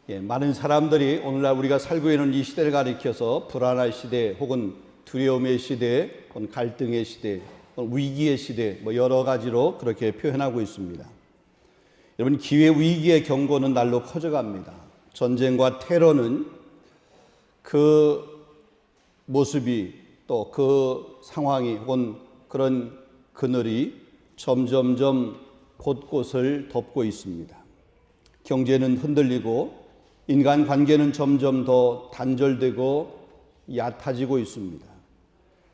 많은 사람들이 오늘날 우리가 살고 있는 이 시대를 가리켜서 불안한 시대 혹은 두려움의 시대 혹은 갈등의 시대 혹은 위기의 시대 여러 가지로 그렇게 표현하고 있습니다. 여러분, 기회 위기의 경고는 날로 커져갑니다. 전쟁과 테러는 그 모습이 또 그 상황이 혹은 그런 그늘이 점점점 곳곳을 덮고 있습니다. 경제는 흔들리고 인간관계는 점점 더 단절되고 얕아지고 있습니다.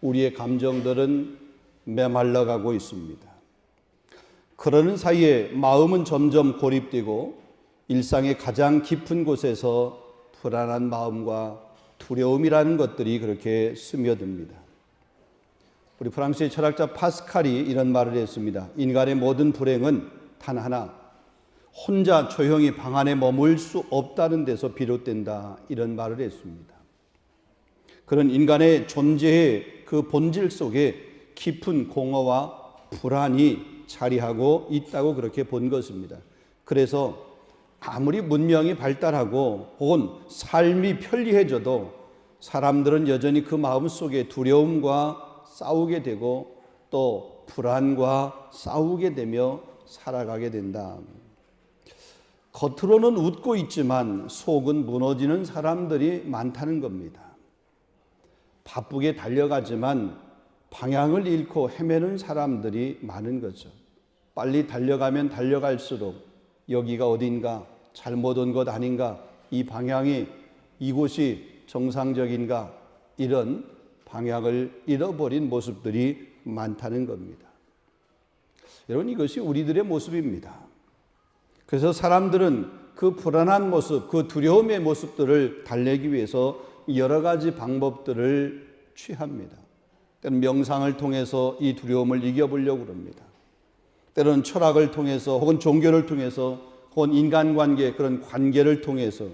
우리의 감정들은 메말라가고 있습니다. 그러는 사이에 마음은 점점 고립되고 일상의 가장 깊은 곳에서 불안한 마음과 두려움이라는 것들이 그렇게 스며듭니다. 우리 프랑스의 철학자 파스칼이 이런 말을 했습니다. 인간의 모든 불행은 단 하나, 혼자 조용히 방 안에 머물 수 없다는 데서 비롯된다, 이런 말을 했습니다. 그런 인간의 존재의 그 본질 속에 깊은 공허와 불안이 자리하고 있다고 그렇게 본 것입니다. 그래서 아무리 문명이 발달하고 혹은 삶이 편리해져도 사람들은 여전히 그 마음 속에 두려움과 싸우게 되고 또 불안과 싸우게 되며 살아가게 된다. 겉으로는 웃고 있지만 속은 무너지는 사람들이 많다는 겁니다. 바쁘게 달려가지만 방향을 잃고 헤매는 사람들이 많은 거죠. 빨리 달려가면 달려갈수록 여기가 어딘가, 잘못 온 것 아닌가, 이 방향이 이곳이 정상적인가, 이런 방향을 잃어버린 모습들이 많다는 겁니다. 여러분, 이것이 우리들의 모습입니다. 그래서 사람들은 그 불안한 모습, 그 두려움의 모습들을 달래기 위해서 여러 가지 방법들을 취합니다. 때로는 명상을 통해서 이 두려움을 이겨보려고 합니다. 때로는 철학을 통해서 혹은 종교를 통해서 혹은 인간관계, 그런 관계를 통해서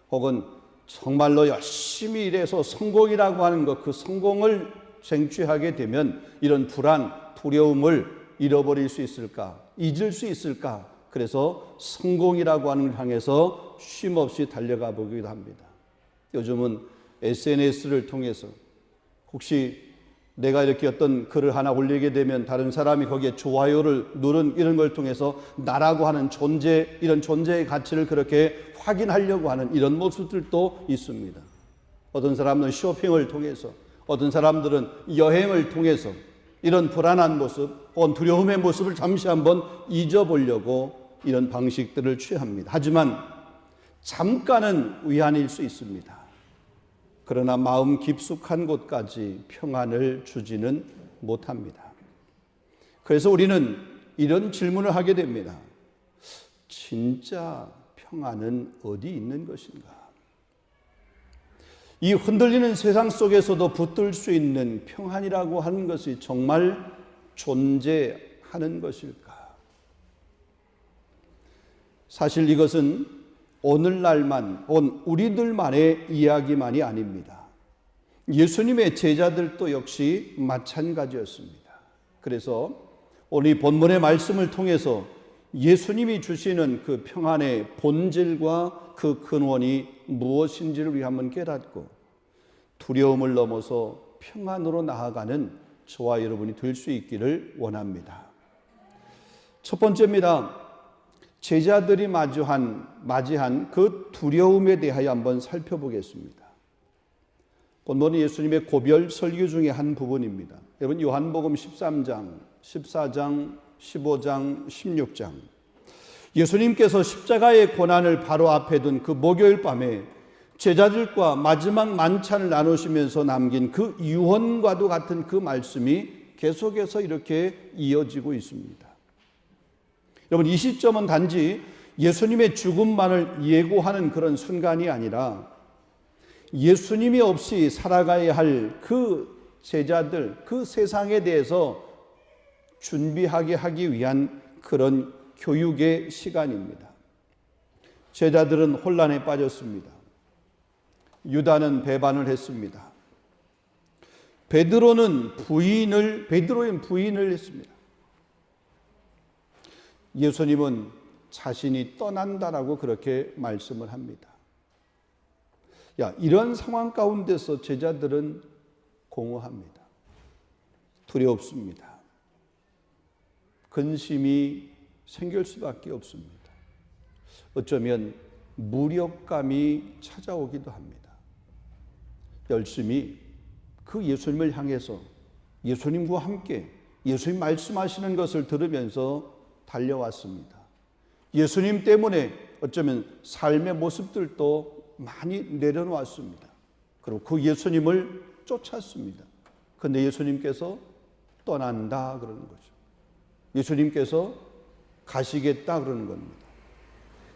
혹은 정말로 열심히 일해서 성공이라고 하는 것, 그 성공을 쟁취하게 되면 이런 불안, 두려움을 잃어버릴 수 있을까? 잊을 수 있을까? 그래서 성공이라고 하는 걸 향해서 쉼없이 달려가 보기도 합니다. 요즘은 SNS를 통해서 혹시 내가 이렇게 어떤 글을 하나 올리게 되면 다른 사람이 거기에 좋아요를 누른 이런 걸 통해서 나라고 하는 존재, 이런 존재의 가치를 그렇게 확인하려고 하는 이런 모습들도 있습니다. 어떤 사람들은 쇼핑을 통해서, 어떤 사람들은 여행을 통해서 이런 불안한 모습 혹은 두려움의 모습을 잠시 한번 잊어보려고 이런 방식들을 취합니다. 하지만 잠깐은 위안일 수 있습니다. 그러나 마음 깊숙한 곳까지 평안을 주지는 못합니다. 그래서 우리는 이런 질문을 하게 됩니다. 진짜 평안은 어디 있는 것인가? 이 흔들리는 세상 속에서도 붙들 수 있는 평안이라고 하는 것이 정말 존재하는 것일까? 사실 이것은 오늘날만 온 우리들만의 이야기만이 아닙니다. 예수님의 제자들도 역시 마찬가지였습니다. 그래서 오늘 이 본문의 말씀을 통해서 예수님이 주시는 그 평안의 본질과 그 근원이 무엇인지를 우리 한번 깨닫고 두려움을 넘어서 평안으로 나아가는 저와 여러분이 될 수 있기를 원합니다. 첫 번째입니다. 제자들이 맞이한 그 두려움에 대하여 한번 살펴보겠습니다. 본문은 예수님의 고별 설교 중에 한 부분입니다. 여러분, 요한복음 13장, 14장, 15장, 16장. 예수님께서 십자가의 고난을 바로 앞에 둔 그 목요일 밤에 제자들과 마지막 만찬을 나누시면서 남긴 그 유언과도 같은 그 말씀이 계속해서 이렇게 이어지고 있습니다. 여러분, 이 시점은 단지 예수님의 죽음만을 예고하는 그런 순간이 아니라 예수님이 없이 살아가야 할 그 제자들, 그 세상에 대해서 준비하게 하기 위한 그런 교육의 시간입니다. 제자들은 혼란에 빠졌습니다. 유다는 배반을 했습니다. 베드로는 부인을 했습니다. 예수님은 자신이 떠난다라고 그렇게 말씀을 합니다. 이런 상황 가운데서 제자들은 공허합니다. 두렵습니다. 근심이 생길 수밖에 없습니다. 어쩌면 무력감이 찾아오기도 합니다. 열심히 그 예수님을 향해서 예수님과 함께 예수님 말씀하시는 것을 들으면서 달려왔습니다. 예수님 때문에 어쩌면 삶의 모습들도 많이 내려놓았습니다. 그리고 그 예수님을 쫓았습니다. 그런데 예수님께서 떠난다 그러는 거죠. 예수님께서 가시겠다 그러는 겁니다.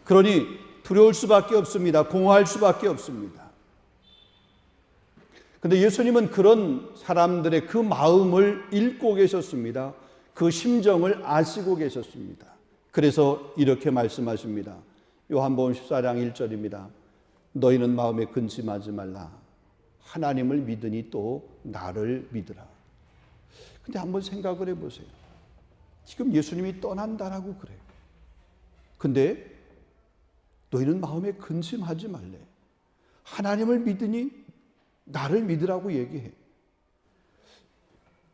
그러니 두려울 수밖에 없습니다. 공허할 수밖에 없습니다. 그런데 예수님은 그런 사람들의 그 마음을 읽고 계셨습니다. 그 심정을 아시고 계셨습니다. 그래서 이렇게 말씀하십니다. 요한복음 14장 1절입니다. 너희는 마음에 근심하지 말라. 하나님을 믿으니 또 나를 믿으라. 근데 한번 생각을 해보세요. 지금 예수님이 떠난다라고 그래요. 근데 너희는 마음에 근심하지 말래. 하나님을 믿으니 나를 믿으라고 얘기해.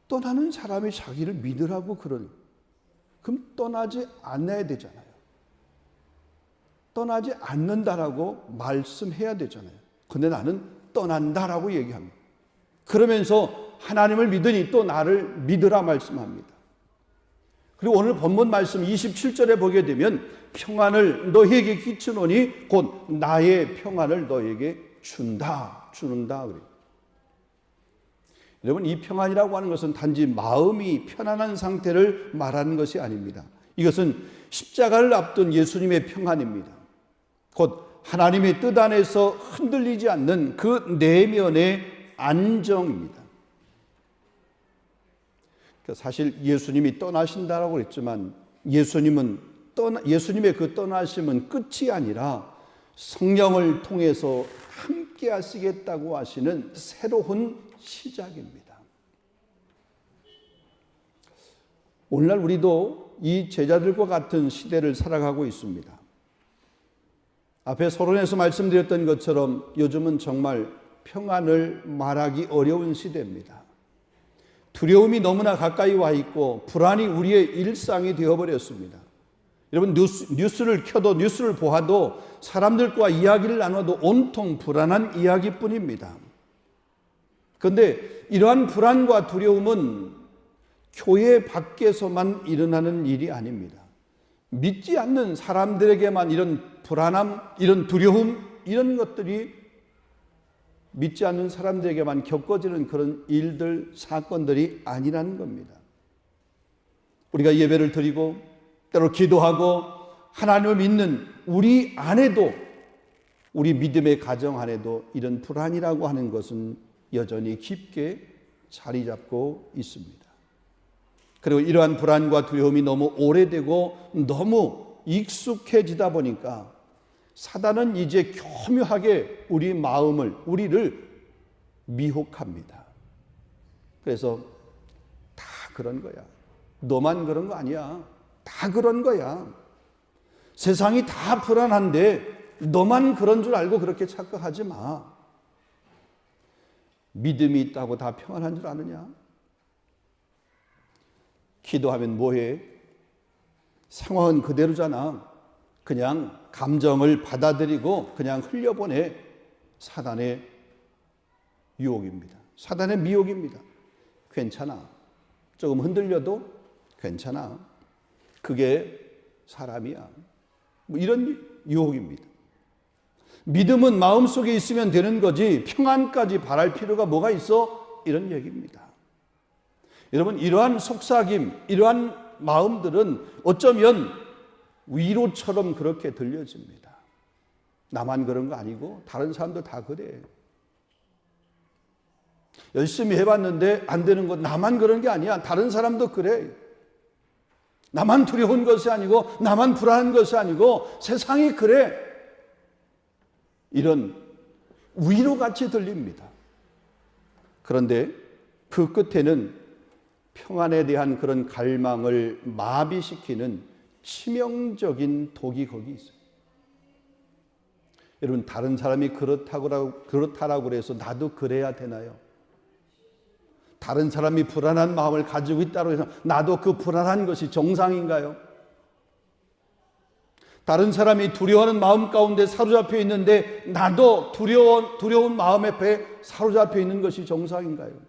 떠나는 사람이 자기를 믿으라고 그러니 그럼 떠나지 않아야 되잖아요. 떠나지 않는다라고 말씀해야 되잖아요. 근데 나는 떠난다라고 얘기합니다. 그러면서 하나님을 믿으니 또 나를 믿으라 말씀합니다. 그리고 오늘 본문 말씀 27절에 보게 되면 평안을 너희에게 끼치노니 곧 나의 평안을 너희에게 주는다 그래요. 여러분, 이 평안이라고 하는 것은 단지 마음이 편안한 상태를 말하는 것이 아닙니다. 이것은 십자가를 앞둔 예수님의 평안입니다. 곧 하나님의 뜻 안에서 흔들리지 않는 그 내면의 안정입니다. 사실 예수님이 떠나신다라고 했지만 예수님의 그 떠나심은 끝이 아니라 성령을 통해서 함께 하시겠다고 하시는 새로운 시작입니다. 오늘날 우리도 이 제자들과 같은 시대를 살아가고 있습니다. 앞에 서론에서 말씀드렸던 것처럼 요즘은 정말 평안을 말하기 어려운 시대입니다. 두려움이 너무나 가까이 와 있고 불안이 우리의 일상이 되어버렸습니다. 여러분, 뉴스를 켜도 뉴스를 보아도 사람들과 이야기를 나눠도 온통 불안한 이야기뿐입니다. 그런데 이러한 불안과 두려움은 교회 밖에서만 일어나는 일이 아닙니다. 믿지 않는 사람들에게만 이런 불안함, 이런 두려움, 이런 것들이 믿지 않는 사람들에게만 겪어지는 그런 일들, 사건들이 아니라는 겁니다. 우리가 예배를 드리고 때로 기도하고 하나님을 믿는 우리 안에도, 우리 믿음의 가정 안에도 이런 불안이라고 하는 것은 여전히 깊게 자리 잡고 있습니다. 그리고 이러한 불안과 두려움이 너무 오래되고 너무 익숙해지다 보니까 사단은 이제 교묘하게 우리 마음을, 우리를 미혹합니다. 그래서 다 그런 거야. 너만 그런 거 아니야. 다 그런 거야. 세상이 다 불안한데 너만 그런 줄 알고 그렇게 착각하지 마. 믿음이 있다고 다 평안한 줄 아느냐? 기도하면 뭐해? 상황은 그대로잖아. 그냥 감정을 받아들이고 그냥 흘려보내. 사단의 유혹입니다. 사단의 미혹입니다. 괜찮아. 조금 흔들려도 괜찮아. 그게 사람이야. 뭐 이런 유혹입니다. 믿음은 마음속에 있으면 되는 거지 평안까지 바랄 필요가 뭐가 있어? 이런 얘기입니다. 여러분, 이러한 속삭임, 이러한 마음들은 어쩌면 위로처럼 그렇게 들려집니다. 나만 그런 거 아니고 다른 사람도 다 그래. 열심히 해봤는데 안 되는 건 나만 그런 게 아니야. 다른 사람도 그래. 나만 두려운 것이 아니고 나만 불안한 것이 아니고 세상이 그래. 이런 위로같이 들립니다. 그런데 그 끝에는 평안에 대한 그런 갈망을 마비시키는 치명적인 독이 거기 있어요. 여러분, 다른 사람이 그렇다라고 해서 나도 그래야 되나요? 다른 사람이 불안한 마음을 가지고 있다고 해서 나도 그 불안한 것이 정상인가요? 다른 사람이 두려워하는 마음 가운데 사로잡혀 있는데 나도 두려운 마음의 배에 사로잡혀 있는 것이 정상인가요?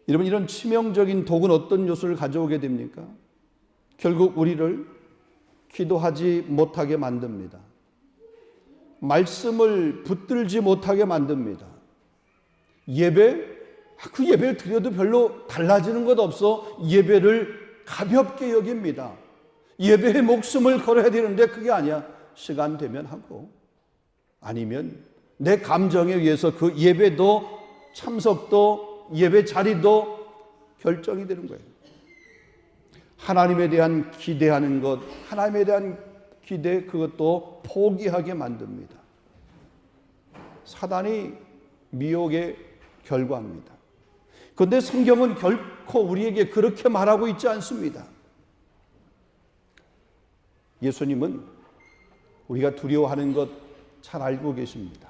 여러분, 이런 치명적인 독은 어떤 요소를 가져오게 됩니까? 결국 우리를 기도하지 못하게 만듭니다. 말씀을 붙들지 못하게 만듭니다. 그 예배를 드려도 별로 달라지는 것 없어 예배를 가볍게 여깁니다. 예배에 목숨을 걸어야 되는데 그게 아니야. 시간 되면 하고, 아니면 내 감정에 의해서 그 예배도 참석도 예배 자리도 결정이 되는 거예요. 하나님에 대한 기대하는 것, 하나님에 대한 기대, 그것도 포기하게 만듭니다. 사단이 미혹의 결과입니다. 그런데 성경은 결코 우리에게 그렇게 말하고 있지 않습니다. 예수님은 우리가 두려워하는 것 잘 알고 계십니다.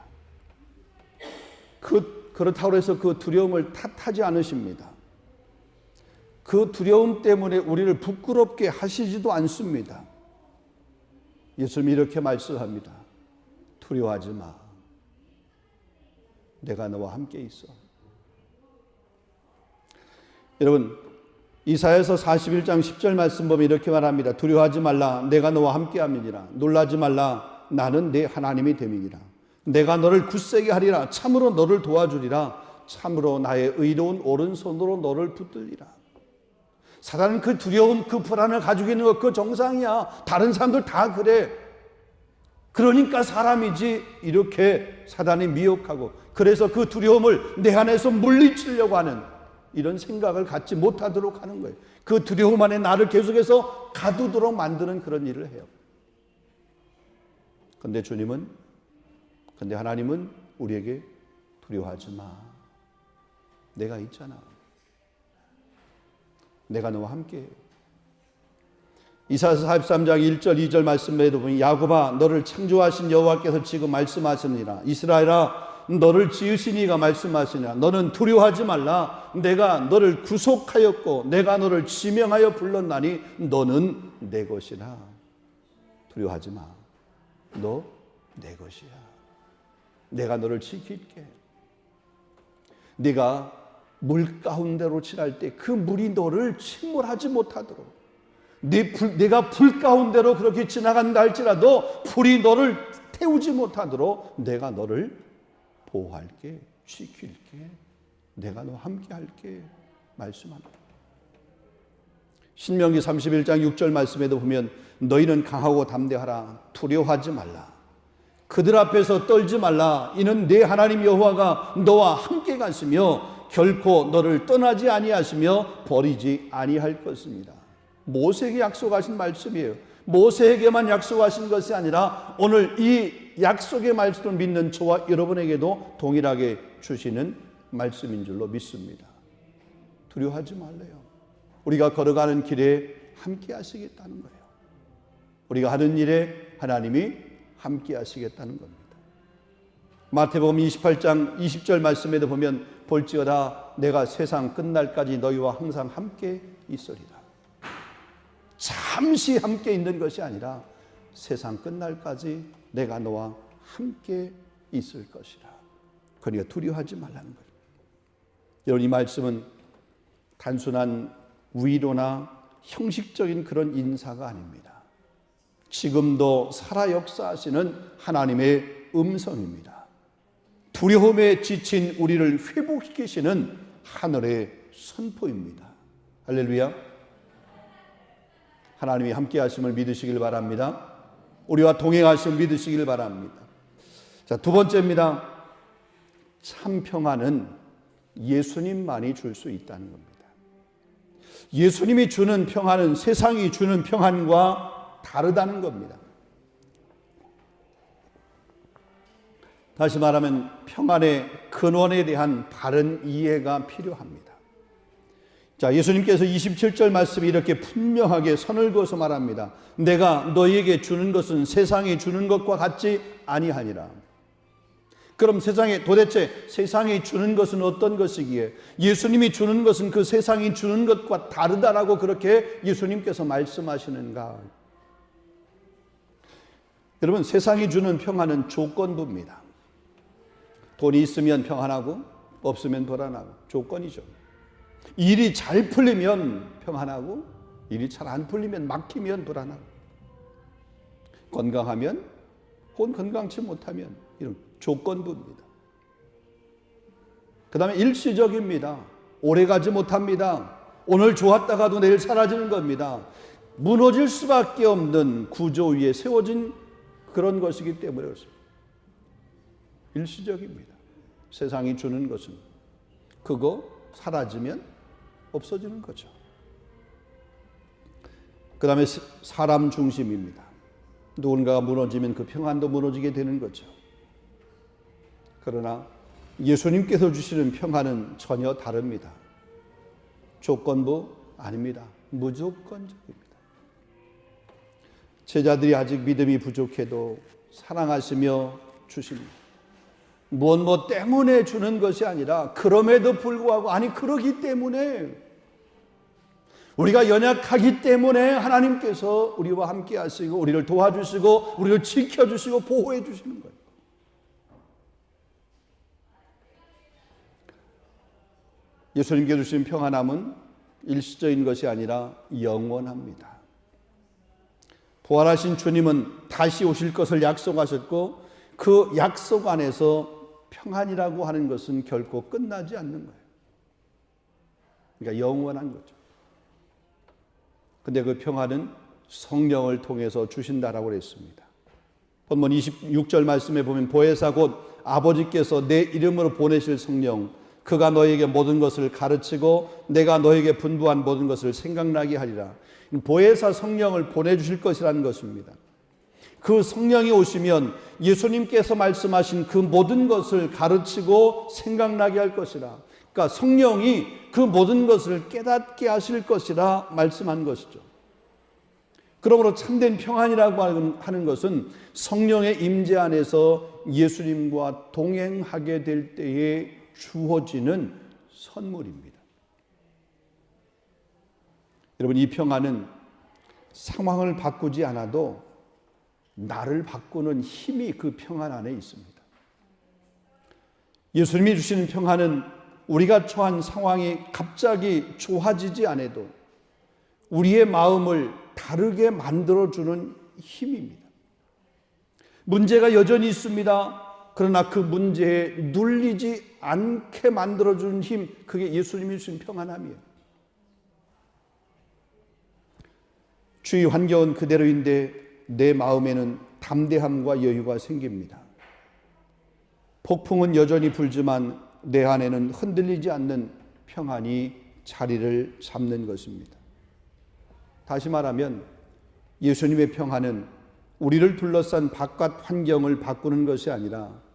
그렇다고 해서 그 두려움을 탓하지 않으십니다. 그 두려움 때문에 우리를 부끄럽게 하시지도 않습니다. 예수님이 이렇게 말씀합니다. 두려워하지 마. 내가 너와 함께 있어. 여러분, 이사야서 41장 10절 말씀 보면 이렇게 말합니다. 두려워하지 말라. 내가 너와 함께 함이니라. 놀라지 말라. 나는 내 하나님이 됨이니라. 내가 너를 굳세게 하리라. 참으로 너를 도와주리라. 참으로 나의 의로운 오른손으로 너를 붙들리라. 사단은 그 두려움, 그 불안을 가지고 있는 것, 그 정상이야. 다른 사람들 다 그래. 그러니까 사람이지. 이렇게 사단이 미혹하고, 그래서 그 두려움을 내 안에서 물리치려고 하는 이런 생각을 갖지 못하도록 하는 거예요. 그 두려움 안에 나를 계속해서 가두도록 만드는 그런 일을 해요. 근데 하나님은 우리에게 두려워하지 마. 내가 있잖아. 내가 너와 함께 해요. 이사야서 43장 1절 2절 말씀에도 보면 야곱아 너를 창조하신 여호와께서 지금 말씀하시니라. 이스라엘아 너를 지으신 이가 말씀하시니라. 너는 두려워하지 말라. 내가 너를 구속하였고 내가 너를 지명하여 불렀나니 너는 내 것이라. 두려워하지 마. 너 내 것이야. 내가 너를 지킬게. 네가 물 가운데로 지날 때 그 물이 너를 침몰하지 못하도록, 내가 불 가운데로 그렇게 지나간다 할지라도 불이 너를 태우지 못하도록 내가 너를 보호할게, 지킬게, 내가 너와 함께 할게 말씀합니다. 신명기 31장 6절 말씀에도 보면 너희는 강하고 담대하라. 두려워하지 말라. 그들 앞에서 떨지 말라. 이는 내 하나님 여호와가 너와 함께 갔으며 결코 너를 떠나지 아니하시며 버리지 아니할 것입니다. 모세에게 약속하신 말씀이에요. 모세에게만 약속하신 것이 아니라 오늘 이 약속의 말씀을 믿는 저와 여러분에게도 동일하게 주시는 말씀인 줄로 믿습니다. 두려워하지 말래요. 우리가 걸어가는 길에 함께 하시겠다는 거예요. 우리가 하는 일에 하나님이 함께 하시겠다는 겁니다. 마태복음 28장 20절 말씀에도 보면 볼지어다 내가 세상 끝날까지 너희와 항상 함께 있으리라. 잠시 함께 있는 것이 아니라 세상 끝날까지 내가 너와 함께 있을 것이라. 그러니까 두려워하지 말라는 거예요. 여러분, 이 말씀은 단순한 위로나 형식적인 그런 인사가 아닙니다. 지금도 살아 역사하시는 하나님의 음성입니다. 두려움에 지친 우리를 회복시키시는 하늘의 선포입니다. 할렐루야. 하나님이 함께 하심을 믿으시길 바랍니다. 우리와 동행하심을 믿으시길 바랍니다. 자, 두 번째입니다. 참 평안은 예수님만이 줄 수 있다는 겁니다. 예수님이 주는 평안은 세상이 주는 평안과 다르다는 겁니다. 다시 말하면 평안의 근원에 대한 바른 이해가 필요합니다. 자, 예수님께서 27절 말씀에 이렇게 분명하게 선을 그어서 말합니다. 내가 너희에게 주는 것은 세상이 주는 것과 같지 아니하니라. 그럼 도대체 세상이 주는 것은 어떤 것이기에 예수님이 주는 것은 그 세상이 주는 것과 다르다라고 그렇게 예수님께서 말씀하시는가? 여러분, 세상이 주는 평안은 조건부입니다. 돈이 있으면 평안하고 없으면 불안하고 조건이죠. 일이 잘 풀리면 평안하고 일이 잘 안 풀리면 막히면 불안하고 건강하면 혹은 건강치 못하면 이런 조건부입니다. 그 다음에 일시적입니다. 오래가지 못합니다. 오늘 좋았다가도 내일 사라지는 겁니다. 무너질 수밖에 없는 구조 위에 세워진 그런 것이기 때문에 그렇습니다. 일시적입니다. 세상이 주는 것은 그거 사라지면 없어지는 거죠. 그 다음에 사람 중심입니다. 누군가가 무너지면 그 평안도 무너지게 되는 거죠. 그러나 예수님께서 주시는 평안은 전혀 다릅니다. 조건부 아닙니다. 무조건적입니다. 제자들이 아직 믿음이 부족해도 사랑하시며 주십니다. 무엇 때문에 주는 것이 아니라 그럼에도 불구하고, 아니 그러기 때문에, 우리가 연약하기 때문에 하나님께서 우리와 함께 하시고 우리를 도와주시고 우리를 지켜주시고 보호해 주시는 거예요. 예수님께 주신 평안함은 일시적인 것이 아니라 영원합니다. 부활하신 주님은 다시 오실 것을 약속하셨고 그 약속 안에서 평안이라고 하는 것은 결코 끝나지 않는 거예요. 그러니까 영원한 거죠. 근데 그 평안은 성령을 통해서 주신다라고 했습니다. 본문 26절 말씀에 보면 보혜사 곧 아버지께서 내 이름으로 보내실 성령, 그가 너에게 모든 것을 가르치고 내가 너에게 분부한 모든 것을 생각나게 하리라. 보혜사 성령을 보내주실 것이라는 것입니다. 그 성령이 오시면 예수님께서 말씀하신 그 모든 것을 가르치고 생각나게 할 것이라. 그러니까 성령이 그 모든 것을 깨닫게 하실 것이라 말씀한 것이죠. 그러므로 참된 평안이라고 하는 것은 성령의 임재 안에서 예수님과 동행하게 될 때에 주어지는 선물입니다. 여러분, 이 평안은 상황을 바꾸지 않아도 나를 바꾸는 힘이 그 평안 안에 있습니다. 예수님이 주시는 평안은 우리가 처한 상황이 갑자기 좋아지지 않아도 우리의 마음을 다르게 만들어주는 힘입니다. 문제가 여전히 있습니다. 그러나 그 문제에 눌리지 않게 만들어주는 힘, 그게 예수님이 주신 평안함이에요. 주위 환경은 그대로인데 내 마음에는 담대함과 여유가 생깁니다. 폭풍은 여전히 불지만 내 안에는 흔들리지 않는 평안이 자리를 잡는 것입니다. 다시 말하면 예수님의 평안은 우리를 둘러싼 바깥 환경을 바꾸는 것이 아니라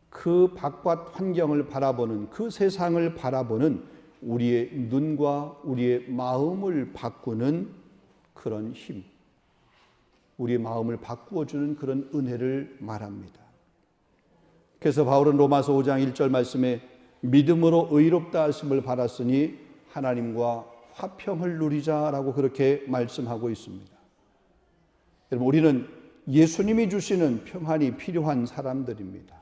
그 바깥 환경을 바라보는, 그 세상을 바라보는 우리의 눈과 우리의 마음을 바꾸는 그런 힘, 우리의 마음을 바꾸어주는 그런 은혜를 말합니다. 그래서 바울은 로마서 5장 1절 말씀에 믿음으로 의롭다 하심을 받았으니 하나님과 화평을 누리자라고 그렇게 말씀하고 있습니다. 여러분, 우리는 예수님이 주시는 평안이 필요한 사람들입니다.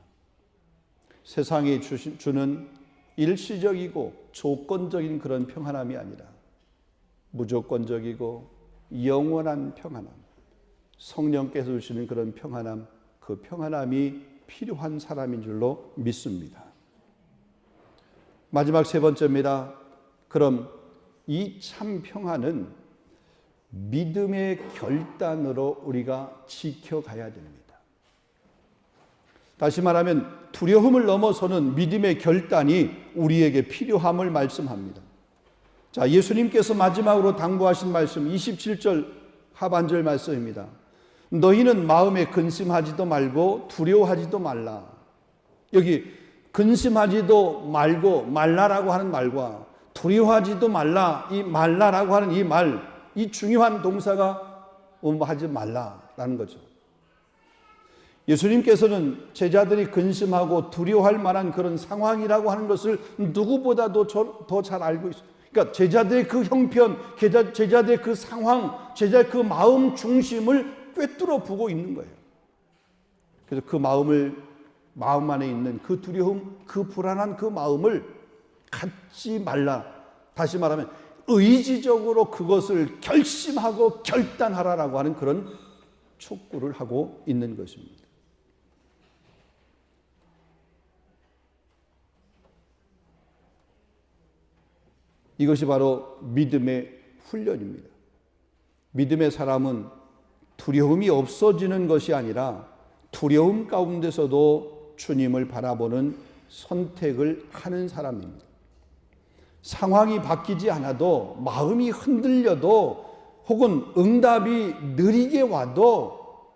세상이 주는 일시적이고 조건적인 그런 평안함이 아니라 무조건적이고 영원한 평안함, 성령께서 주시는 그런 평안함, 그 평안함이 필요한 사람인 줄로 믿습니다. 마지막 세 번째입니다. 그럼 이 참 평안은 믿음의 결단으로 우리가 지켜가야 됩니다. 다시 말하면 두려움을 넘어서는 믿음의 결단이 우리에게 필요함을 말씀합니다. 자, 예수님께서 마지막으로 당부하신 말씀 27절 하반절 말씀입니다. 너희는 마음에 근심하지도 말고 두려워하지도 말라. 여기 근심하지도 말고 말라라고 하는 말과 두려워하지도 말라. 이 말라라고 하는 이 말, 이 중요한 동사가 하지 말라라는 거죠. 예수님께서는 제자들이 근심하고 두려워할 만한 그런 상황이라고 하는 것을 누구보다도 더 잘 알고 있어요. 그러니까 제자들의 그 형편, 제자들의 그 상황, 제자의 그 마음 중심을 꿰뚫어 보고 있는 거예요. 그래서 그 마음 안에 있는 그 두려움, 그 불안한 그 마음을 갖지 말라. 다시 말하면 의지적으로 그것을 결심하고 결단하라라고 하는 그런 촉구를 하고 있는 것입니다. 이것이 바로 믿음의 훈련입니다. 믿음의 사람은 두려움이 없어지는 것이 아니라 두려움 가운데서도 주님을 바라보는 선택을 하는 사람입니다. 상황이 바뀌지 않아도, 마음이 흔들려도, 혹은 응답이 느리게 와도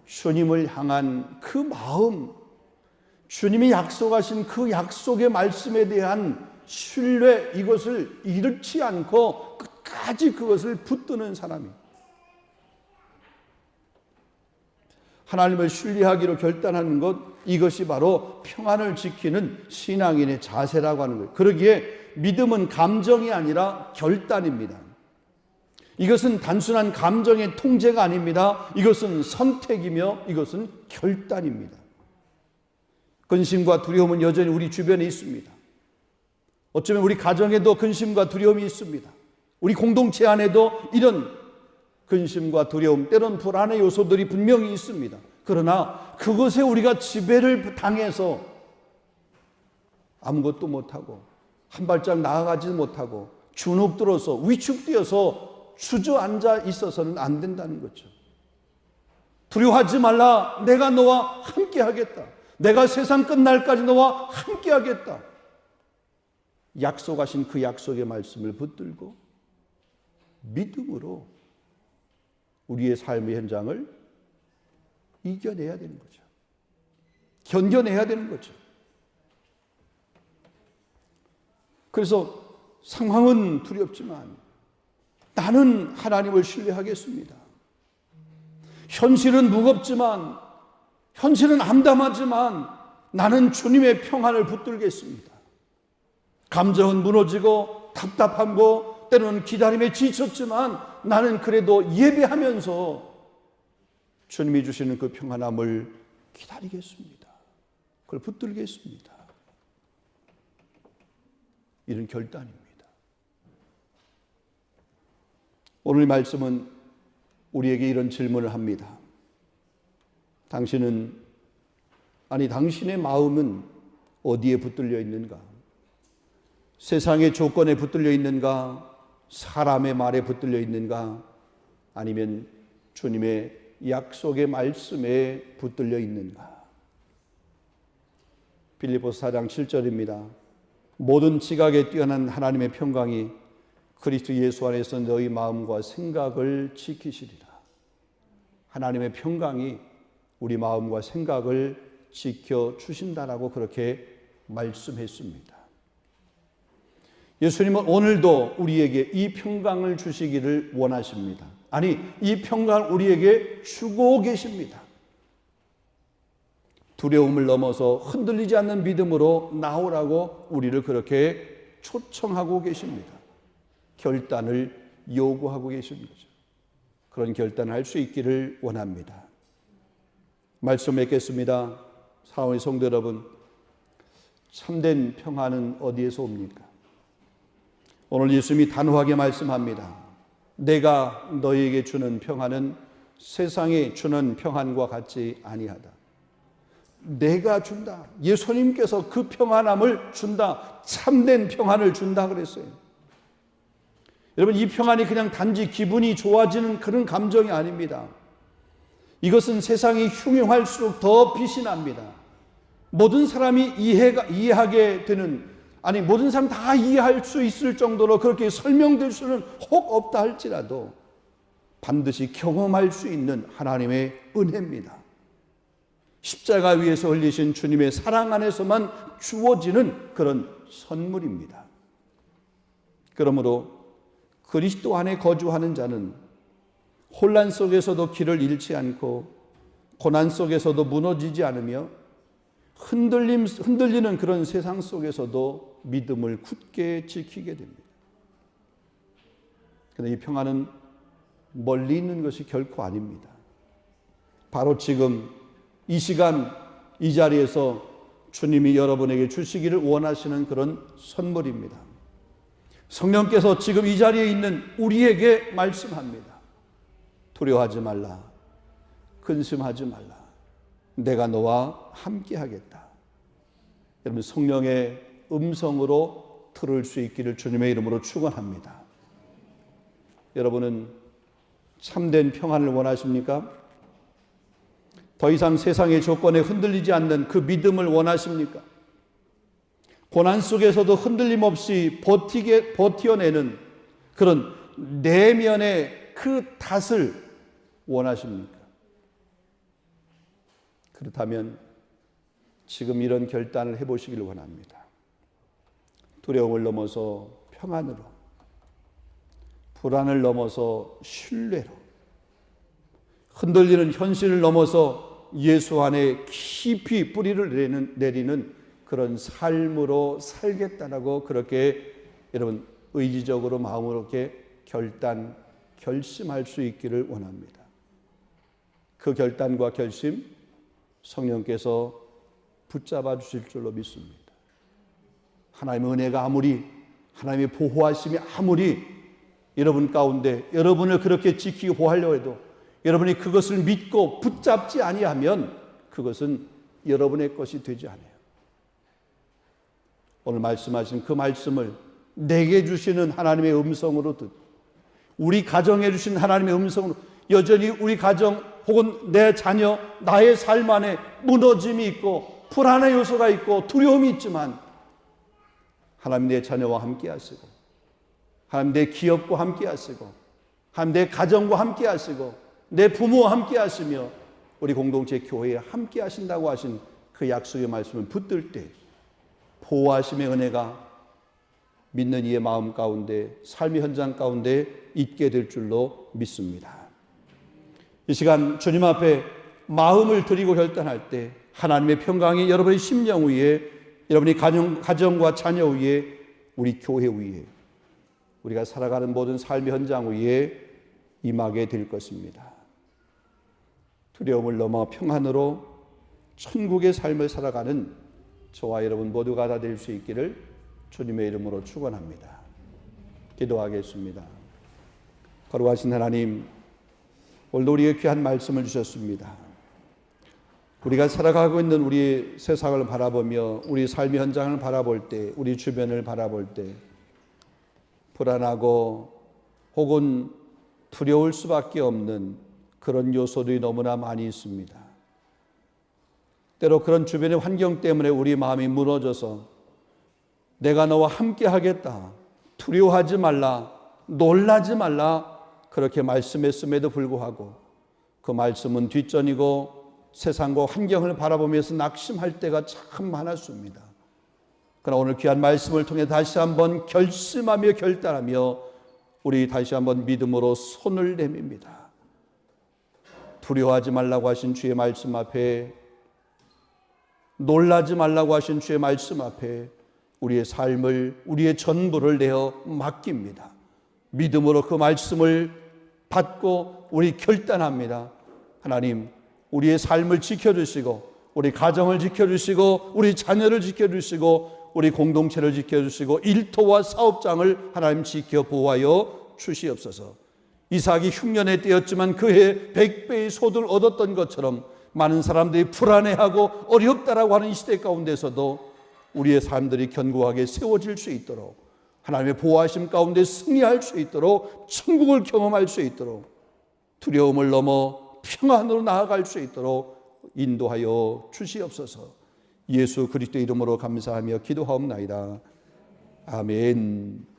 주님을 향한 그 마음, 주님이 약속하신 그 약속의 말씀에 대한 신뢰, 이것을 잃지 않고 끝까지 그것을 붙드는 사람입니다. 하나님을 신뢰하기로 결단하는 것, 이것이 바로 평안을 지키는 신앙인의 자세라고 하는 거예요. 그러기에 믿음은 감정이 아니라 결단입니다. 이것은 단순한 감정의 통제가 아닙니다. 이것은 선택이며 이것은 결단입니다. 근심과 두려움은 여전히 우리 주변에 있습니다. 어쩌면 우리 가정에도 근심과 두려움이 있습니다. 우리 공동체 안에도 이런 근심과 두려움, 때론 불안의 요소들이 분명히 있습니다. 그러나 그것에 우리가 지배를 당해서 아무것도 못하고 한 발짝 나아가지 못하고 주눅들어서 위축되어서 주저앉아 있어서는 안 된다는 거죠. 두려워하지 말라. 내가 너와 함께 하겠다. 내가 세상 끝날까지 너와 함께 하겠다. 약속하신 그 약속의 말씀을 붙들고 믿음으로 우리의 삶의 현장을 이겨내야 되는 거죠. 견뎌내야 되는 거죠. 그래서 상황은 두렵지만 나는 하나님을 신뢰하겠습니다. 현실은 무겁지만, 현실은 암담하지만 나는 주님의 평안을 붙들겠습니다. 감정은 무너지고 답답하고 때로는 기다림에 지쳤지만 나는 그래도 예배하면서 주님이 주시는 그 평안함을 기다리겠습니다. 그걸 붙들겠습니다. 이런 결단입니다. 오늘 말씀은 우리에게 이런 질문을 합니다. 당신의 마음은 어디에 붙들려 있는가? 세상의 조건에 붙들려 있는가? 사람의 말에 붙들려 있는가? 아니면 주님의 약속의 말씀에 붙들려 있는가? 빌립보서 4장 7절입니다. 모든 지각에 뛰어난 하나님의 평강이 그리스도 예수 안에서 너희 마음과 생각을 지키시리라. 하나님의 평강이 우리 마음과 생각을 지켜주신다라고 그렇게 말씀했습니다. 예수님은 오늘도 우리에게 이 평강을 주시기를 원하십니다. 아니, 이 평강을 우리에게 주고 계십니다. 두려움을 넘어서 흔들리지 않는 믿음으로 나오라고 우리를 그렇게 초청하고 계십니다. 결단을 요구하고 계신 거죠. 그런 결단을 할 수 있기를 원합니다. 말씀 맺겠습니다. 사랑하는 성도 여러분, 참된 평안은 어디에서 옵니까? 오늘 예수님이 단호하게 말씀합니다. 내가 너희에게 주는 평안은 세상에 주는 평안과 같지 아니하다. 내가 준다. 예수님께서 그 평안함을 준다. 참된 평안을 준다 그랬어요. 여러분, 이 평안이 그냥 단지 기분이 좋아지는 그런 감정이 아닙니다. 이것은 세상이 흉흉할수록 더 빛이 납니다. 모든 사람이 이해하게 되는, 아니 모든 사람 다 이해할 수 있을 정도로 그렇게 설명될 수는 혹 없다 할지라도 반드시 경험할 수 있는 하나님의 은혜입니다. 십자가 위에서 흘리신 주님의 사랑 안에서만 주어지는 그런 선물입니다. 그러므로 그리스도 안에 거주하는 자는 혼란 속에서도 길을 잃지 않고 고난 속에서도 무너지지 않으며 흔들리는 그런 세상 속에서도 믿음을 굳게 지키게 됩니다. 그런데 이 평안은 멀리 있는 것이 결코 아닙니다. 바로 지금 이 시간 이 자리에서 주님이 여러분에게 주시기를 원하시는 그런 선물입니다. 성령께서 지금 이 자리에 있는 우리에게 말씀합니다. 두려워하지 말라. 근심하지 말라. 내가 너와 함께 하겠다. 여러분, 성령의 음성으로 들을 수 있기를 주님의 이름으로 축원합니다. 여러분은 참된 평안을 원하십니까? 더 이상 세상의 조건에 흔들리지 않는 그 믿음을 원하십니까? 고난 속에서도 흔들림 없이 버텨내는 그런 내면의 그 닷을 원하십니까? 그렇다면 지금 이런 결단을 해보시길 원합니다. 두려움을 넘어서 평안으로, 불안을 넘어서 신뢰로, 흔들리는 현실을 넘어서 예수 안에 깊이 뿌리를 내리는 그런 삶으로 살겠다라고 그렇게 여러분 의지적으로 마음으로 이렇게 결심할 수 있기를 원합니다. 그 결단과 결심 성령께서 붙잡아 주실 줄로 믿습니다. 하나님의 은혜가 아무리, 하나님의 보호하심이 아무리 여러분 가운데 여러분을 그렇게 지키고 보호하려고 해도 여러분이 그것을 믿고 붙잡지 아니하면 그것은 여러분의 것이 되지 않아요. 오늘 말씀하신 그 말씀을 내게 주시는 하나님의 음성으로 듣고 우리 가정에 주신 하나님의 음성으로 여전히 우리 가정 혹은 내 자녀, 나의 삶 안에 무너짐이 있고 불안의 요소가 있고 두려움이 있지만 하나님 내 자녀와 함께 하시고 하나님 내 기업과 함께 하시고 하나님 내 가정과 함께 하시고 내 부모와 함께 하시며 우리 공동체 교회에 함께 하신다고 하신 그 약속의 말씀을 붙들 때 보호하심의 은혜가 믿는 이의 마음 가운데 삶의 현장 가운데 있게 될 줄로 믿습니다. 이 시간 주님 앞에 마음을 드리고 결단할 때 하나님의 평강이 여러분의 심령 위에, 여러분의 가정과 자녀 위에, 우리 교회 위에, 우리가 살아가는 모든 삶의 현장 위에 임하게 될 것입니다. 두려움을 넘어 평안으로 천국의 삶을 살아가는 저와 여러분 모두가 다 될 수 있기를 주님의 이름으로 축원합니다. 기도하겠습니다. 거룩하신 하나님, 오늘도 우리에게 귀한 말씀을 주셨습니다. 우리가 살아가고 있는 우리 세상을 바라보며 우리 삶의 현장을 바라볼 때, 우리 주변을 바라볼 때 불안하고 혹은 두려울 수밖에 없는 그런 요소들이 너무나 많이 있습니다. 때로 그런 주변의 환경 때문에 우리 마음이 무너져서 내가 너와 함께 하겠다, 두려워하지 말라, 놀라지 말라 그렇게 말씀했음에도 불구하고 그 말씀은 뒷전이고 세상과 환경을 바라보면서 낙심할 때가 참 많았습니다. 그러나 오늘 귀한 말씀을 통해 다시 한번 결심하며 결단하며 우리 다시 한번 믿음으로 손을 내밉니다. 두려워하지 말라고 하신 주의 말씀 앞에, 놀라지 말라고 하신 주의 말씀 앞에 우리의 삶을, 우리의 전부를 내어 맡깁니다. 믿음으로 그 말씀을 받고 우리 결단합니다. 하나님, 우리의 삶을 지켜주시고 우리 가정을 지켜주시고 우리 자녀를 지켜주시고 우리 공동체를 지켜주시고 일터와 사업장을 하나님 지켜 보호하여 주시옵소서. 이삭이 흉년에 떼었지만 그해 100배의 소득을 얻었던 것처럼 많은 사람들이 불안해하고 어렵다라고 하는 이 시대 가운데서도 우리의 삶들이 견고하게 세워질 수 있도록 하나님의 보호하심 가운데 승리할 수 있도록 천국을 경험할 수 있도록 두려움을 넘어 평안으로 나아갈 수 있도록 인도하여 주시옵소서. 예수 그리스도 이름으로 감사하며 기도하옵나이다. 아멘.